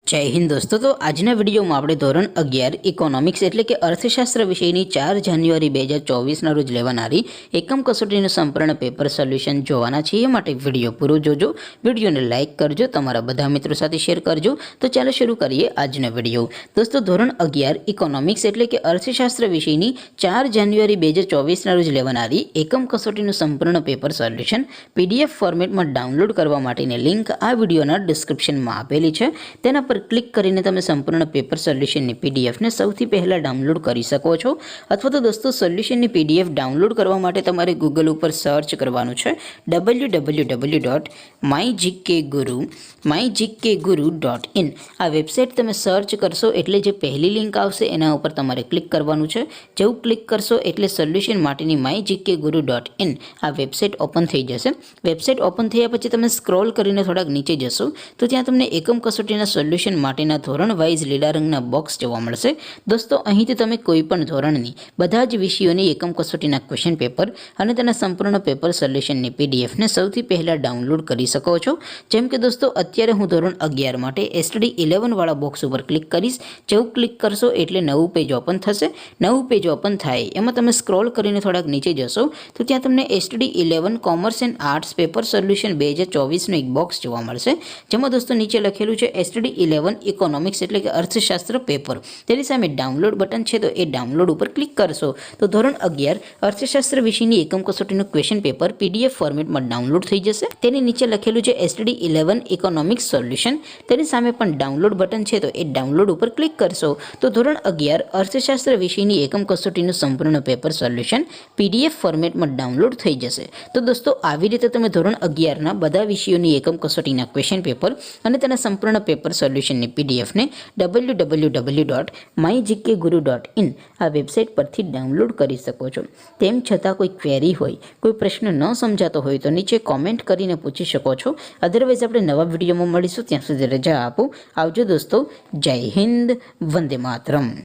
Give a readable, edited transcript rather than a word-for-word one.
जय हिंद दोस्तों। तो आजना विडियो में આપણે ધોરણ 11 ઇકોનોમિક્સ એટલે કે અર્થશાસ્ત્ર વિષયની 4 જાન્યુઆરી 2024 ના રોજ લેવાનારી એકમ કસોટીનું સંપૂર્ણ પેપર સોલ્યુશન જોવાના છે। એ માટે વિડિયો પૂરો જોજો, વિડિયોને લાઈક કરજો, તમારા બધા મિત્રો સાથે શેર કરજો। તો ચાલો શરૂ કરીએ આજનો વિડિયો। દોસ્તો ધોરણ 11 ઇકોનોમિક્સ એટલે કે અર્થશાસ્ત્ર વિષયની 4 જાન્યુઆરી 2024 ના રોજ લેવાનારી એકમ કસોટીનું સંપૂર્ણ પેપર સોલ્યુશન PDF ફોર્મેટમાં ડાઉનલોડ કરવા માટેની લિંક આ વિડિયોના ડિસ્ક્રિપ્શનમાં આપેલી છે। તેના પર ક્લિક કરીને તમે સંપૂર્ણ પેપર સોલ્યુશનની PDF ને સૌથી પહેલા ડાઉનલોડ કરી શકો છો। અથવા તો દોસ્તો સોલ્યુશનની PDF ડાઉનલોડ કરવા માટે તમારે ગૂગલ ઉપર સર્ચ કરવાનું છે www.mygkguru.in। આ વેબસાઇટ તમે સર્ચ કરશો એટલે જે પહેલી લિંક આવશે એના ઉપર તમારે ક્લિક કરવાનું છે। જેવું ક્લિક કરશો એટલે સોલ્યુશન માટેની mygkguru.in આ વેબસાઇટ ઓપન થઈ જશે। વેબસાઇટ ઓપન થયા પછી તમે સ્ક્રોલ કરીને થોડાક નીચે જશો તો ત્યાં તમને એકમ કસોટીના સોલ્યુશન માટેના ધોરણ વાઇઝ લીલા રંગના બોક્સ જોવા મળશે। દોસ્તો અહીંથી તમે કોઈપણ ધોરણની બધા જ વિષયોની એકમ કસોટીના ક્વેશ્ચન પેપર અને તેના સંપૂર્ણ પેપર સોલ્યુશનની PDF ને સૌથી પહેલા ડાઉનલોડ કરી શકો છો। જેમ કે દોસ્તો અત્યારે હું ધોરણ 11 માટે STD 11 વાળા બોક્સ ઉપર ક્લિક કરીશ। જેવું ક્લિક કરશો એટલે નવું પેજ ઓપન થશે। નવું પેજ ઓપન થાય એમાં તમે સ્ક્રોલ કરીને થોડાક નીચે જશો તો ત્યાં તમને STD 11 commerce and arts paper solution 2024 નું એક બોક્સ જોવા મળશે। જેમાં દોસ્તો નીચે લખેલું છે STD 11 ઇકોનોમિક્સ એટલે કે અર્થશાસ્ત્ર પેપર। તેની સામે ડાઉનલોડ બટન છે તો એ ડાઉનલોડ ઉપર ક્લિક કરશો તો ધોરણ 11 અર્થશાસ્ત્ર વિષયની એકમ કસોટીનું ક્વેશ્ચન પેપર PDF ફોર્મેટમાં ડાઉનલોડ થઈ જશે। તેની નીચે લખેલું છે STD 11 ઇકોનોમિક્સ સોલ્યુશન। તેની સામે પણ ડાઉનલોડ બટન છે તો એ ડાઉનલોડ ઉપર ક્લિક કરશો તો ધોરણ 11 અર્થશાસ્ત્ર વિષયની એકમ કસોટીનું સંપૂર્ણ પેપર સોલ્યુશન PDF ફોર્મેટમાં ડાઉનલોડ થઈ જશે। તો દોસ્તો આવી રીતે તમે ધોરણ 11 ના બધા વિષયોની એકમ કસોટીના ક્વેશ્ચન પેપર અને તેના સંપૂર્ણ પેપર સોલ્યુશનની PDF ને www.mygkguru.in આ વેબસાઇટ પરથી ડાઉનલોડ કરી શકો છો। તેમ છતાં કોઈ ક્વેરી હોય, કોઈ પ્રશ્ન ન સમજાતો હોય તો નીચે કોમેન્ટ કરીને પૂછી શકો છો। અધરવાઇઝ આપણે નવા વિડીયોમાં મળીશું, ત્યાં સુધી રજા આપો। આવજો દોસ્તો, જય હિન્દ, વંદે માતરમ।